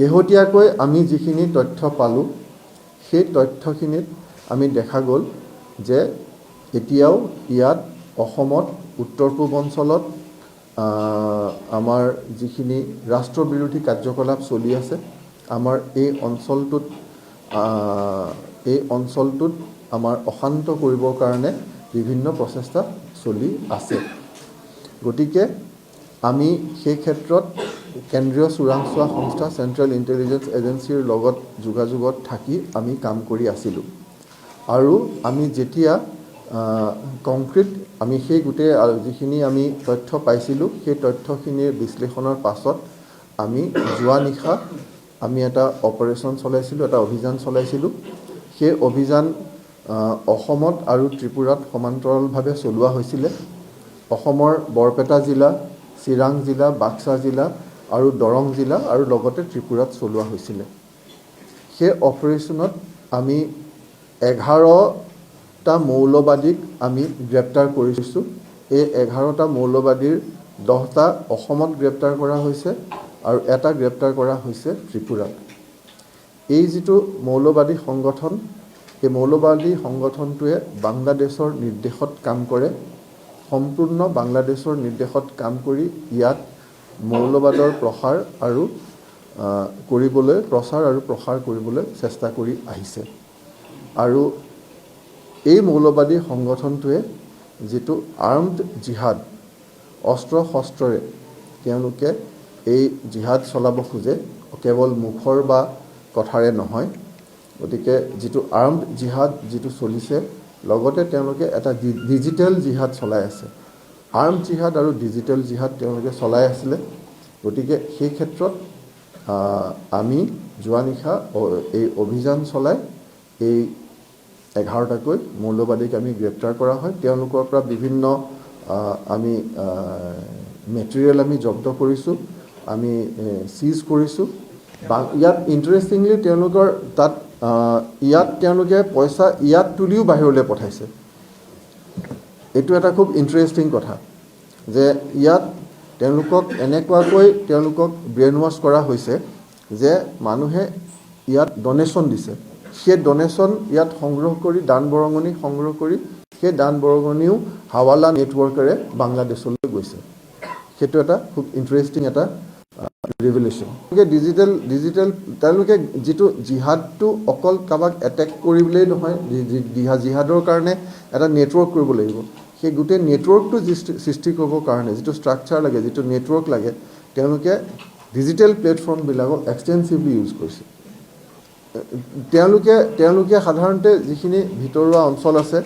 শেহতীয়াকৈ আমি যিখিনি তথ্য পালোঁ সেই তথ্যখিনিত আমি দেখা গ'ল যে এতিয়াও ইয়াত অসমত উত্তৰ পূৰ্বাঞ্চলত আমাৰ যিখিনি ৰাষ্ট্ৰবিৰোধী কাৰ্যকলাপ চলি আছে আমাৰ এই অঞ্চলটোত আমাৰ অশান্ত কৰিবৰ কাৰণে বিভিন্ন প্ৰচেষ্টা চলি আছে। গতিকে আমি সেই ক্ষেত্ৰত কেন্দ্ৰীয় চোৰাংচোৱা সংস্থা চেণ্ট্ৰেল ইণ্টেলিজেন্স এজেঞ্চিৰ লগত যোগাযোগত থাকি আমি কাম কৰি আছিলোঁ। আৰু আমি যেতিয়া কংক্ৰিট আমি সেই গোটেই যিখিনি আমি তথ্য পাইছিলোঁ সেই তথ্যখিনিৰ বিশ্লেষণৰ পাছত আমি যোৱা নিশা আমি এটা অপাৰেশ্যন চলাইছিলোঁ, এটা অভিযান চলাইছিলোঁ। সেই অভিযান অসমত আৰু ত্ৰিপুৰাত সমান্তৰালভাৱে চলোৱা হৈছিলে। অসমৰ বৰপেটা জিলা, চিৰাং জিলা, বাক্সা জিলা আৰু দৰং জিলা আৰু লগতে ত্ৰিপুৰাত চলোৱা হৈছিলে। সেই অপাৰেশ্যনত আমি 11টা মৌলবাদীক আমি গ্ৰেপ্তাৰ কৰিছোঁ। এই 11টা মৌলবাদীৰ 10টা অসমত গ্ৰেপ্তাৰ কৰা হৈছে আৰু এটা গ্ৰেপ্তাৰ কৰা হৈছে ত্ৰিপুৰাত। এই যিটো মৌলবাদী সংগঠন, এই মৌলবাদী সংগঠনটোৱে বাংলাদেশৰ নিৰ্দেশত কাম কৰে। সম্পূৰ্ণ বাংলাদেশৰ নিৰ্দেশত কাম কৰি ইয়াত মৌলবাদৰ প্ৰচাৰ আৰু প্ৰসাৰ কৰিবলৈ চেষ্টা কৰি আহিছে। আৰু এই মৌলবাদী সংগঠনটোৱে যিটো আৰ্মড জিহাদ, অস্ত্ৰ শস্ত্ৰৰে তেওঁলোকে এই জিহাদ চলাব খোজে, কেৱল মুখৰ বা কথাৰে নহয়। গতিকে যিটো আৰ্মড জিহাদ যিটো চলিছে, লগতে তেওঁলোকে এটা ডিজিটেল জিহাদ চলাই আছে। আৰ্মড জিহাদ আৰু ডিজিটেল জিহাদ তেওঁলোকে চলাই আছিলে। গতিকে সেই ক্ষেত্ৰত আমি যোৱা নিশা এই অভিযান চলাই এই 11টাকৈ মৌলবাদীক আমি গ্ৰেপ্তাৰ কৰা হয়। তেওঁলোকৰ পৰা বিভিন্ন আমি মেটেৰিয়েল আমি জব্দ কৰিছোঁ, আমি চিজ কৰিছোঁ। ইয়াত ইণ্টাৰেষ্টিংলি তেওঁলোকৰ তাত তেওঁলোকে পইচা ইয়াত তুলিও বাহিৰলৈ পঠাইছে। এইটো এটা খুব ইণ্টাৰেষ্টিং কথা যে ইয়াত তেওঁলোকক এনেকুৱাকৈ ব্ৰেইন ৱাছ কৰা হৈছে যে মানুহে ইয়াত ডনেশ্যন দিছে। সেই ডনেশ্যন ইয়াত সংগ্ৰহ কৰি দান বৰঙণি সংগ্ৰহ কৰি সেই দান বৰঙণিও হাৱালা নেটৱৰ্কেৰে বাংলাদেশলৈ গৈছে। সেইটো এটা খুব ইণ্টাৰেষ্টিং এটা ৰিভেলেশ্যন। ডিজিটেল তেওঁলোকে যিটো জিহাদটো অকল কাৰোবাক এটেক কৰিবলেই নহয়, জিহাদৰ কাৰণে এটা নেটৱৰ্ক কৰিব লাগিব। সেই গোটেই নেটৱৰ্কটো সৃষ্টি কৰিবৰ কাৰণে যিটো ষ্ট্ৰাকচাৰ লাগে, যিটো নেটৱৰ্ক লাগে, তেওঁলোকে ডিজিটেল প্লেটফৰ্মবিলাকক এক্সটেনচিভলি ইউজ কৰিছে। তেওঁলোকে সাধাৰণতে যিখিনি ভিতৰুৱা অঞ্চল আছে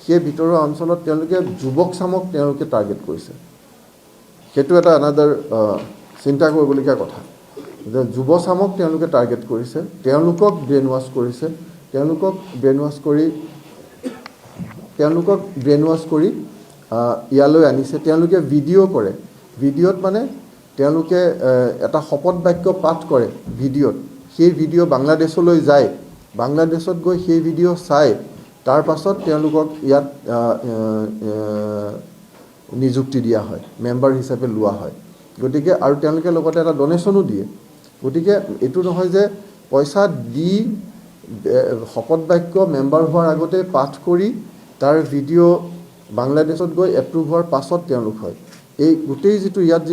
সেই ভিতৰুৱা অঞ্চলত তেওঁলোকে যুৱক চামক তেওঁলোকে টাৰ্গেট কৰিছে। সেইটো এটা আনাদাৰ চিন্তা কৰিবলগীয়া কথা যে যুৱ চামক তেওঁলোকে টাৰ্গেট কৰিছে, তেওঁলোকক ব্ৰেইন ৱাছ কৰিছে, তেওঁলোকক ব্ৰেইন ৱাছ কৰি ইয়ালৈ আনিছে। তেওঁলোকে ভিডিঅ' কৰে। ভিডিঅ'ত মানে তেওঁলোকে এটা শপত বাক্য পাঠ কৰে ভিডিঅ'ত। সেই ভিডিঅ' বাংলাদেশলৈ যায়। বাংলাদেশত গৈ সেই ভিডিঅ' চাই তাৰ পাছত তেওঁলোকক ইয়াত নিযুক্তি দিয়া হয়, মেম্বাৰ হিচাপে লোৱা হয়। গতিকে আৰু তেওঁলোকে লগতে এটা ডনেশ্যনো দিয়ে। গতিকে এইটো নহয় যে পইচা দি শপত বাক্য মেম্বাৰ হোৱাৰ আগতে পাঠ কৰি তাৰ ভিডিঅ' বাংলাদেশত গৈ এপ্ৰুভ হোৱাৰ পাছত তেওঁলোক হয়। এই গোটেই যিটো ইয়াত